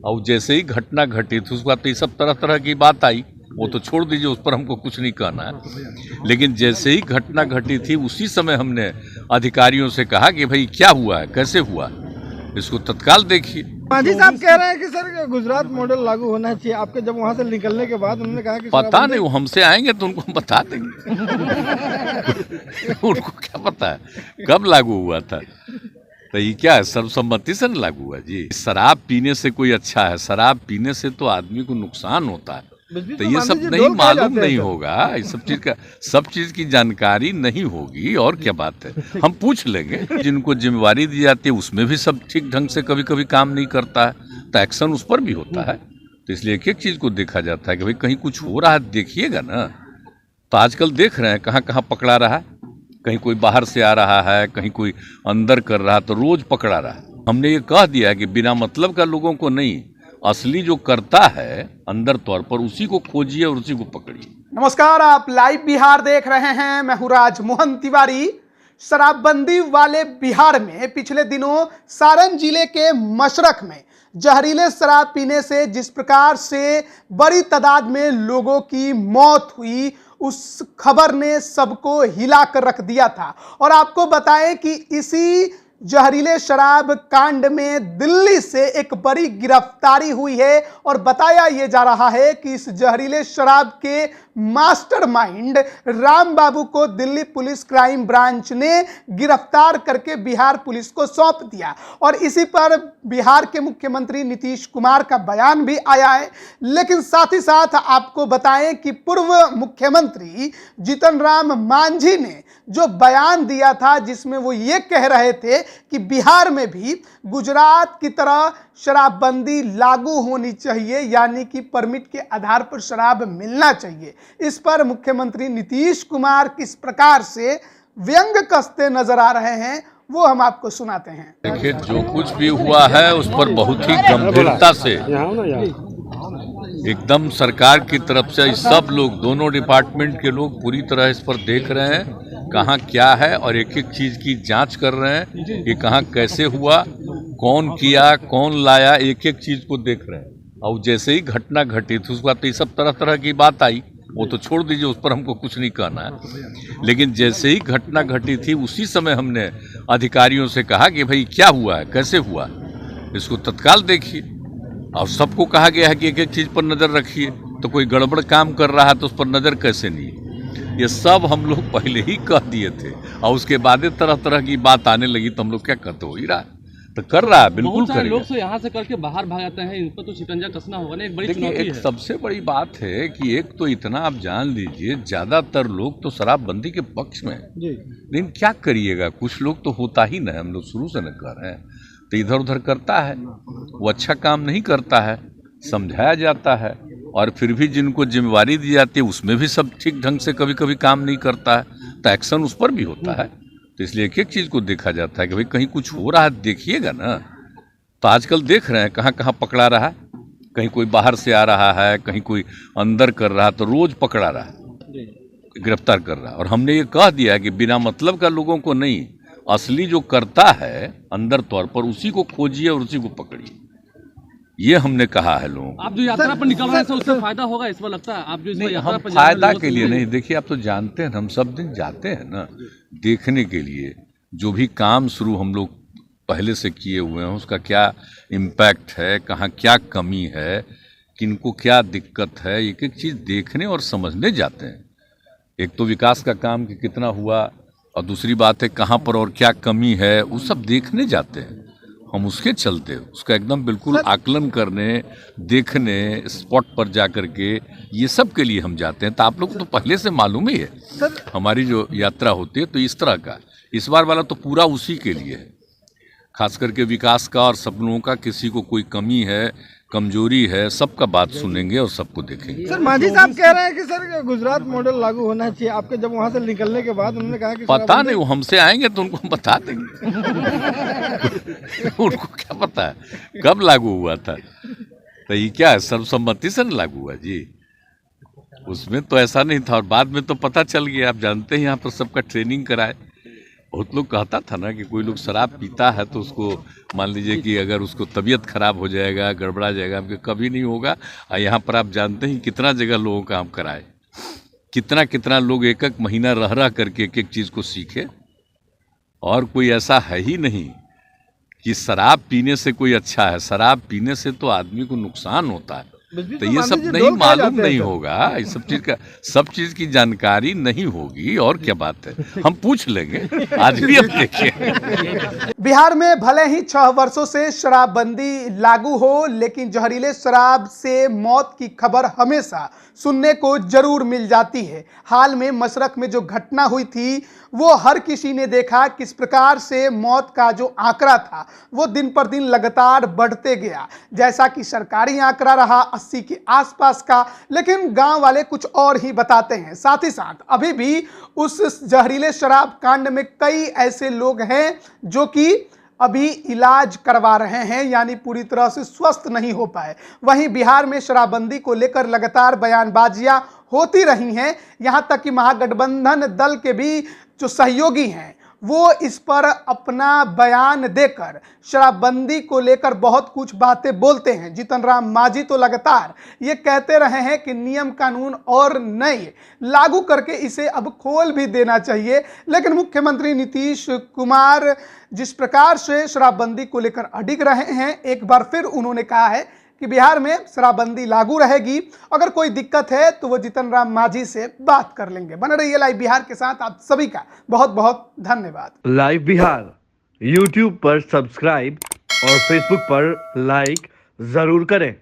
और जैसे ही घटना घटी थी उसके बाद तो ये सब तरह तरह की बात आई, वो तो छोड़ दीजिए, उस पर हमको कुछ नहीं कहना है। लेकिन जैसे ही घटना घटी थी उसी समय हमने अधिकारियों से कहा कि भाई क्या हुआ है, कैसे हुआ, इसको तत्काल देखिए। मांझी साहब कह रहे हैं कि सर गुजरात मॉडल लागू होना चाहिए। आपके जब वहां से निकलने के बाद उन्होंने कहा कि पता नहीं, वो हमसे आएंगे तो उनको हम बता देंगे। उनको क्या पता है कब लागू हुआ था। तो ये क्या है, सर्वसम्मति से न लागू हुआ जी। शराब पीने से कोई अच्छा है? शराब पीने से तो आदमी को नुकसान होता है। तो ये सब नहीं मालूम नहीं होगा, इस सब चीज की जानकारी नहीं होगी और क्या बात है, हम पूछ लेंगे। जिनको जिम्मेवारी दी जाती है उसमें भी सब ठीक ढंग से कभी कभी काम नहीं करता है, तो एक्शन उस पर भी होता है। तो इसलिए एक एक चीज को देखा जाता है कि भाई कहीं कुछ हो रहा है देखिएगा ना। तो आजकल देख रहे हैं कहाँ कहाँ पकड़ा रहा है, कहीं कोई बाहर से आ रहा है, कहीं कोई अंदर कर रहा है, तो रोज पकड़ा रहा है। हमने ये कह दिया है कि बिना मतलब का लोगों को नहीं, असली जो करता है अंदर तौर पर उसी को खोजिए और उसी को पकड़िए। नमस्कार, आप लाइव बिहार देख रहे हैं। मैं हूं राजमोहन तिवारी। शराबबंदी वाले बिहार में पिछले दिनों सारण जिले के मशरख में जहरीले शराब पीने से जिस प्रकार से बड़ी तादाद में लोगों की मौत हुई, उस खबर ने सबको हिला कर रख दिया था। और आपको बताएं कि इसी जहरीले शराब कांड में दिल्ली से एक बड़ी गिरफ्तारी हुई है और बताया यह जा रहा है कि इस जहरीले शराब के मास्टरमाइंड राम बाबू को दिल्ली पुलिस क्राइम ब्रांच ने गिरफ्तार करके बिहार पुलिस को सौंप दिया। और इसी पर बिहार के मुख्यमंत्री नीतीश कुमार का बयान भी आया है। लेकिन साथ ही साथ आपको बताएं कि पूर्व मुख्यमंत्री जीतन राम मांझी ने जो बयान दिया था, जिसमें वो ये कह रहे थे कि बिहार में भी गुजरात की तरह शराबबंदी लागू होनी चाहिए, यानी कि परमिट के आधार पर शराब मिलना चाहिए। इस पर मुख्यमंत्री नीतीश कुमार किस प्रकार से व्यंग कसते नजर आ रहे हैं वो हम आपको सुनाते हैं। देखिए, जो कुछ भी हुआ है उस पर बहुत ही गंभीरता से एकदम सरकार की तरफ से सब लोग, दोनों डिपार्टमेंट के लोग पूरी तरह इस पर देख रहे हैं कहाँ क्या है, और एक एक चीज की जांच कर रहे हैं कि कहाँ कैसे हुआ, कौन किया, कौन लाया, एक एक चीज को देख रहे हैं। और जैसे ही घटना घटी थी उसके बाद तो ये सब तरह तरह की बात आई, वो तो छोड़ दीजिए, उस पर हमको कुछ नहीं कहना है। लेकिन जैसे ही घटना घटी थी उसी समय हमने अधिकारियों से कहा कि भाई क्या हुआ है, कैसे हुआ, इसको तत्काल देखिए। और सबको कहा गया है कि एक एक चीज पर नजर रखिए। तो कोई गड़बड़ काम कर रहा है तो उस पर नजर कैसे नहीं, ये सब हम लोग पहले ही कह दिए थे। और उसके बाद तरह तरह की बात आने लगी तो हम लोग क्या कहते, हो ही रहा तो कर रहा है, बिल्कुल करेगा। लोग तो यहाँ से करके बाहर भाग जाते हैं, इन पर तो शिकंजा कसना होगा ना, एक बड़ी चुनौती है। एक सबसे बड़ी बात है कि एक तो इतना आप जान लीजिए, ज्यादातर लोग तो शराबबंदी के पक्ष में, लेकिन क्या करिएगा, कुछ लोग तो होता ही ना, हम लोग शुरू से न कर रहे हैं, तो इधर उधर करता है, वो अच्छा काम नहीं करता है, समझाया जाता है, और फिर भी जिनको जिम्मेवारी दी जाती है उसमें भी सब ठीक ढंग से कभी कभी काम नहीं करता है, तो एक्शन उस पर भी होता है। तो इसलिए एक एक चीज को देखा जाता है कि भाई कहीं कुछ हो रहा है देखिएगा ना। तो आजकल देख रहे हैं कहाँ कहाँ पकड़ा रहा है, कहीं कोई बाहर से आ रहा है, कहीं कोई अंदर कर रहा है, तो रोज पकड़ा रहा है, गिरफ्तार कर रहा है। और हमने ये कह दिया कि बिना मतलब का लोगों को नहीं, असली जो करता है अंदर तौर पर उसी को खोजिए और उसी को पकड़िए, ये हमने कहा है लोगों को। आप जो यात्रा पर निकल रहे हैं उससे फायदा होगा इस बार लगता है? आप जो इस यात्रा पर फायदा के लिए नहीं, देखिए आप तो जानते हैं, हम सब दिन जाते हैं ना देखने के लिए, जो भी काम शुरू हम लोग पहले से किए हुए हैं उसका क्या इम्पैक्ट है, कहाँ क्या कमी है, किनको क्या दिक्कत है, एक एक चीज देखने और समझने जाते हैं। एक तो विकास का काम कि कितना हुआ, और दूसरी बात है कहाँ पर और क्या कमी है, वो सब देखने जाते हैं हम। उसके चलते उसका एकदम बिल्कुल आकलन करने, देखने, स्पॉट पर जा कर के, ये सब के लिए हम जाते हैं। तो आप लोग को तो पहले से मालूम ही है हमारी जो यात्रा होती है, तो इस तरह का इस बार वाला तो पूरा उसी के लिए है, खास करके विकास का और सपनों का। किसी को कोई कमी है, कमजोरी है, सबका बात सुनेंगे और सबको देखेंगे। सर मांझी साहब कह रहे हैं कि सर गुजरात मॉडल लागू होना चाहिए। आपके जब वहां से निकलने के बाद उन्होंने कहा कि पता नहीं, वो हमसे आएंगे तो उनको हम बता देंगे। उनको क्या पता है कब लागू हुआ था। तो ये क्या है, सर्वसम्मति से न लागू हुआ जी, उसमें तो ऐसा नहीं था। और बाद में तो पता चल गया, आप जानते हैं यहाँ पर सबका ट्रेनिंग कराए, बहुत लोग कहता था ना कि कोई लोग शराब पीता है तो उसको मान लीजिए कि अगर उसको तबीयत खराब हो जाएगा, गड़बड़ा जाएगा, कभी नहीं होगा। और यहाँ पर आप जानते हैं कितना जगह लोगों का हम कराए, कितना कितना लोग एक एक महीना रह करके एक एक चीज़ को सीखे। और कोई ऐसा है ही नहीं कि शराब पीने से कोई अच्छा है। शराब पीने से तो आदमी को नुकसान होता है। तो ये सब नहीं मालूम नहीं होगा, ये सब चीज की जानकारी नहीं होगी। और क्या बात है, हम पूछ लेंगे आज भी। अब देखिए, बिहार में भले ही 6 वर्षों से शराबबंदी लागू हो, लेकिन जहरीले शराब से मौत की खबर हमेशा सुनने को जरूर मिल जाती है। हाल में मशरक में जो घटना हुई थी वो हर किसी ने देखा किस प्रकार से मौत का जो आंकड़ा था वो दिन पर दिन लगातार बढ़ते गया। जैसा कि सरकारी आंकड़ा रहा 80 के आसपास का, लेकिन गांव वाले कुछ और ही बताते हैं। साथ ही साथ अभी भी उस जहरीले शराब कांड में कई ऐसे लोग हैं जो कि अभी इलाज करवा रहे हैं, यानी पूरी तरह से स्वस्थ नहीं हो पाए। वहीं बिहार में शराबबंदी को लेकर लगातार बयानबाजियां होती रही हैं, यहां तक कि महागठबंधन दल के भी जो सहयोगी हैं वो इस पर अपना बयान देकर शराबबंदी को लेकर बहुत कुछ बातें बोलते हैं। जीतन राम मांझी तो लगातार ये कहते रहे हैं कि नियम कानून और नए लागू करके इसे अब खोल भी देना चाहिए। लेकिन मुख्यमंत्री नीतीश कुमार जिस प्रकार से शराबबंदी को लेकर अडिग रहे हैं, एक बार फिर उन्होंने कहा है कि बिहार में शराबबंदी लागू रहेगी। अगर कोई दिक्कत है तो वो जीतन राम मांझी से बात कर लेंगे। बने रहिए लाइव बिहार के साथ। आप सभी का बहुत बहुत धन्यवाद। लाइव बिहार यूट्यूब पर सब्सक्राइब और फेसबुक पर लाइक जरूर करें।